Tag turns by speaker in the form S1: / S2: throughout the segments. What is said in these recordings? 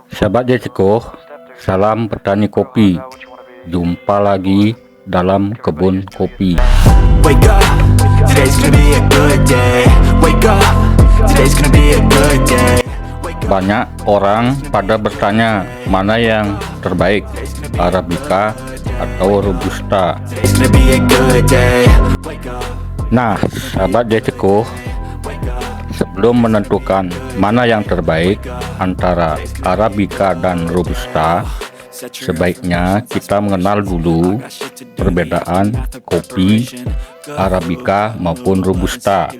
S1: Sahabat Jessico, salam petani kopi. Jumpa lagi dalam kebun kopi.
S2: Wake up, today's gonna be a good day. Wake up, today's gonna be a good day.
S1: Banyak orang pada bertanya mana yang terbaik, Arabica atau Robusta.
S2: It's gonna be a good day. Wake up,
S1: Nah, sahabat Jessico, sebelum menentukan mana yang terbaik antara Arabica dan Robusta, sebaiknya kita mengenal dulu perbedaan kopi Arabica maupun Robusta.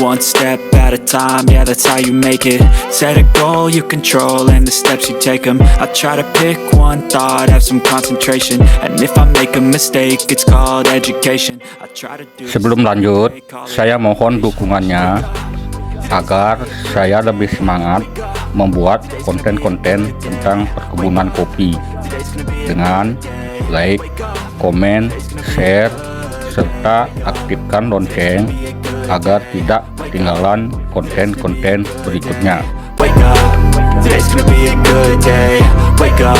S2: one step at a time, yeah, that's how you make it. Set a goal you control and the steps you take them. I try to pick one thought, have some concentration, and if I make a mistake, it's called education. I try to do
S1: Sebelum lanjut, saya mohon dukungannya agar saya lebih semangat membuat konten-konten tentang perkebunan kopi dengan like, komen, share, serta aktifkan lonceng agar tidak ketinggalan konten-konten berikutnya.
S2: Wake up, today's gonna be a good day. Wake up,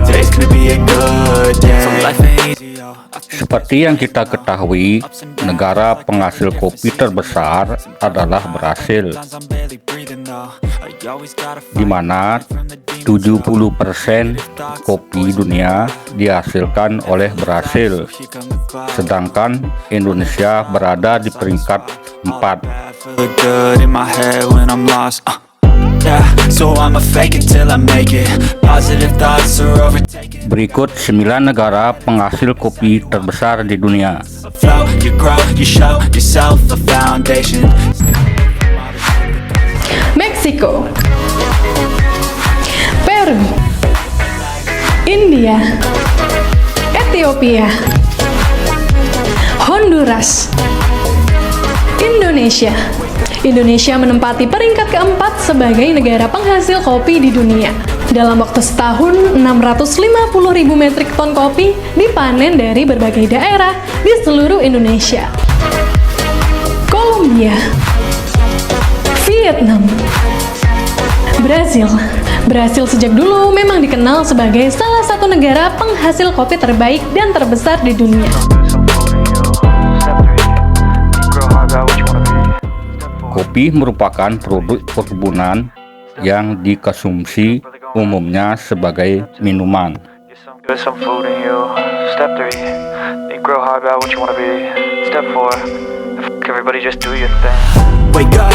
S2: today's gonna be a good day. So life ain't easy, yo. I think
S1: Seperti yang kita ketahui, negara penghasil kopi terbesar adalah Brasil,
S2: sometimes I'm barely breathing though. I always gotta
S1: di
S2: fight
S1: mana
S2: from the demons.
S1: 70% kopi dunia dihasilkan oleh Brasil,
S2: If you come to cloud,
S1: sedangkan Indonesia berada di peringkat 4.
S2: I feel good in my head when I'm lost. Yeah, so I'ma fake it till I make it. Positive thoughts are overtaking.
S1: Berikut 9 negara penghasil kopi terbesar di dunia.
S2: Flow, you grow, you show yourself a foundation.
S3: Meksiko, Peru, India, Ethiopia, Honduras, Indonesia. Indonesia menempati peringkat keempat sebagai negara penghasil kopi di dunia. Dalam waktu setahun, 650.000 metrik ton kopi dipanen dari berbagai daerah di seluruh Indonesia. Kolombia, Vietnam, Brasil. Brasil sejak dulu memang dikenal sebagai salah satu negara penghasil kopi terbaik dan terbesar di dunia.
S1: Kopi merupakan produk perkebunan yang dikonsumsi umumnya sebagai minuman.
S4: Get some food in you. Step 3, think grow hard about what you wanna be. Step 4, everybody just do your thing.
S2: Wake up,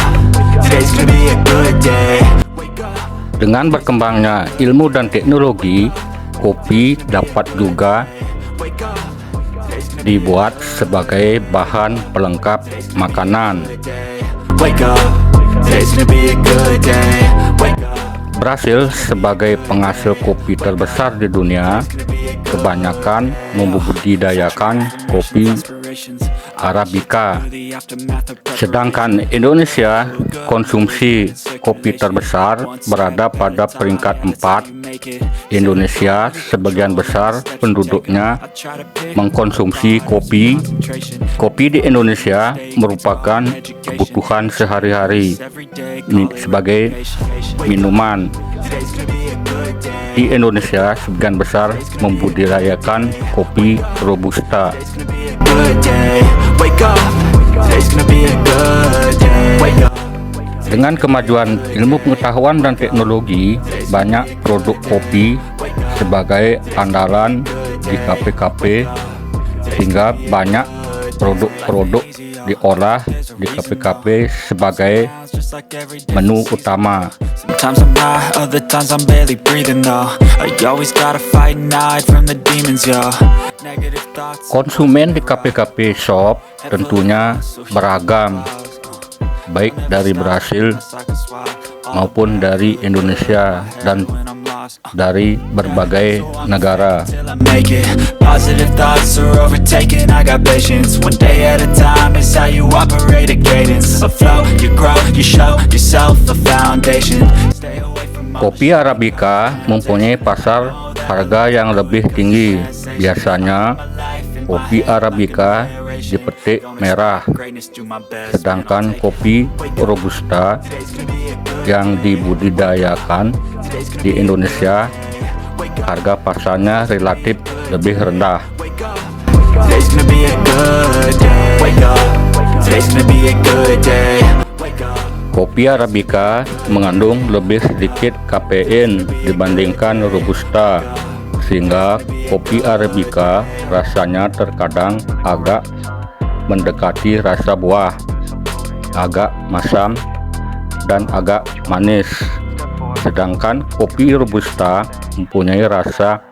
S2: today's gonna be a good day. Wake up.
S1: Dengan berkembangnya ilmu dan teknologi, kopi dapat juga dibuat sebagai bahan pelengkap makanan.
S2: Wake up, today's gonna be a good day. Wake up.
S1: Brasil sebagai penghasil kopi terbesar di dunia, kebanyakan membudidayakan kopi Arabica. Sedangkan Indonesia, konsumsi kopi terbesar berada pada peringkat 4. Indonesia sebagian besar penduduknya mengkonsumsi kopi. Kopi di Indonesia merupakan kebutuhan sehari-hari sebagai minuman. Di Indonesia sebagian besar membudidayakan kopi Robusta.
S2: Good day. Wake up, today's gonna be a good day. Wake up.
S1: Dengan kemajuan ilmu pengetahuan dan teknologi, banyak produk kopi sebagai andalan di kafe-kafe, sehingga banyak produk-produk diolah di kafe-kafe sebagai menu utama.
S2: Sometimes I'm high, other times I'm barely breathing though. I always gotta fight and hide from the demons, yo. Negative thoughts.
S1: Konsumen di kafe-kafe shop tentunya beragam, baik dari Brasil maupun dari Indonesia dan dari berbagai negara.
S2: Till I make it. Positive thoughts are overtaken. I got patience. One day at a time is how you operate a cadence. A flow, you grow, you show yourself a foundation. Stay away from
S1: Kopi Arabica mempunyai pasar harga yang lebih tinggi. Biasanya kopi Arabica dipetik merah, sedangkan kopi Robusta yang dibudidayakan di Indonesia harga pasarnya relatif lebih rendah.
S2: Today's gonna be a good day. Wake up. Today's gonna be a good day. Wake up.
S1: Kopi Arabica mengandung lebih sedikit kafein dibandingkan Robusta, sehingga kopi Arabica rasanya terkadang agak mendekati rasa buah, agak masam dan agak manis. Sedangkan kopi Robusta mempunyai rasa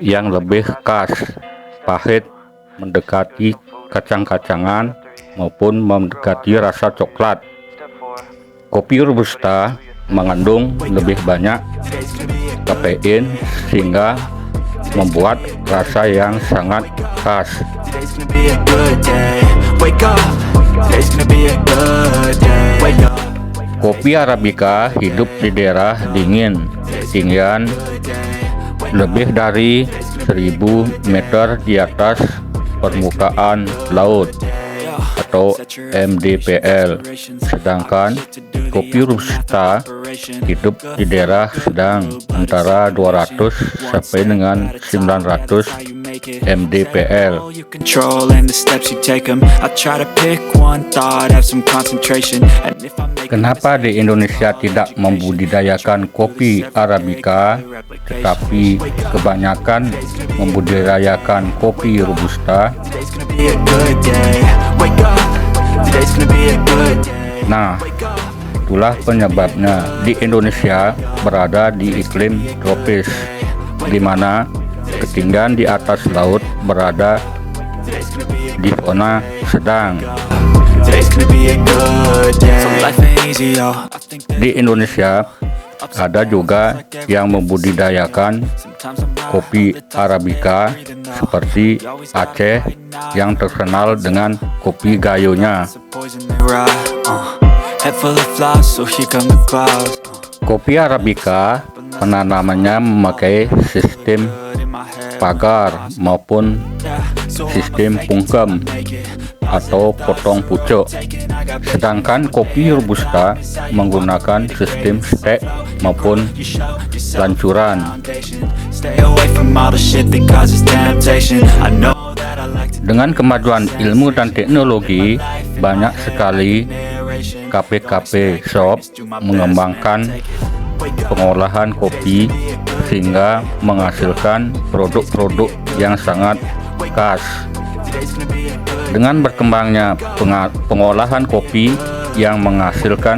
S1: yang lebih khas, pahit, mendekati kacang-kacangan maupun mendekati rasa coklat. Kopi Robusta mengandung lebih banyak kafein sehingga membuat rasa yang sangat khas.
S2: Today's gonna be a good day. Wake up. Today's gonna be a good day. Wake up.
S1: Kopi Arabica hidup di daerah dingin, ketinggian lebih dari 1000 meter di atas permukaan laut atau MDPL, sedangkan kopi Robusta hidup di daerah sedang antara 200 sampai dengan 900 MDPL.
S2: You control and the steps you take 'em. I try to pick one thought, have some concentration, and if I make
S1: Kenapa di Indonesia tidak membudidayakan kopi Arabica, tetapi kebanyakan membudidayakan kopi Robusta?
S2: today's gonna be a good day. Wake up. Today's gonna be a good day.
S1: Nah, itulah penyebabnya di Indonesia berada di iklim tropis, di mana ketinggian di atas laut berada di zona sedang.
S2: Today's gonna be a good day. So life ain't easy, yo. I think that
S1: Di Indonesia ada juga yang membudidayakan kopi Arabica seperti Aceh yang terkenal dengan kopi gayonya.
S2: it's a poison they ride. Head full of flies, so here come the clouds.
S1: Kopi Arabica penanamannya memakai sistem
S2: In my head,
S1: pagar maupun
S2: so
S1: sistem pungkem atau potong pucuk, sedangkan kopi Robusta menggunakan sistem stek maupun lancuran.
S2: stay away from all the shit that causes temptation. I know that I like to
S1: Dengan kemajuan ilmu dan teknologi, banyak sekali kafe-kafe shop mengembangkan pengolahan kopi sehingga menghasilkan produk-produk yang sangat khas. Dengan berkembangnya pengolahan kopi yang menghasilkan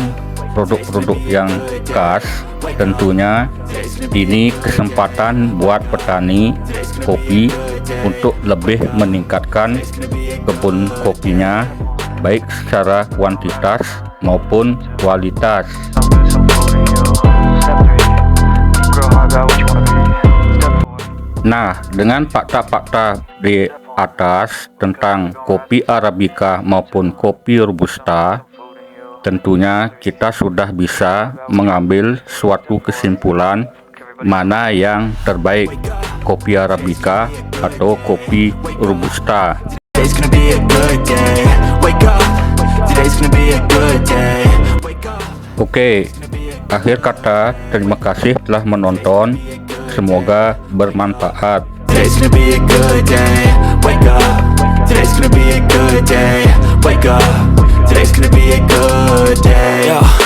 S1: produk-produk yang khas, tentunya ini kesempatan buat petani kopi untuk lebih meningkatkan kebun kopinya, baik secara kuantitas maupun kualitas. Nah, dengan fakta-fakta di atas tentang kopi Arabica maupun kopi Robusta, tentunya kita sudah bisa mengambil suatu kesimpulan mana yang terbaik, kopi Arabica atau kopi Robusta.
S2: Today's gonna be a good day. Wake up. Today's gonna be a good day. Wake up.
S1: Oke, akhir kata terima kasih telah menonton. Semoga bermanfaat.
S2: Today's gonna be a good day. Wake up. Today's gonna be a good day. Wake up. Today's gonna be a good day.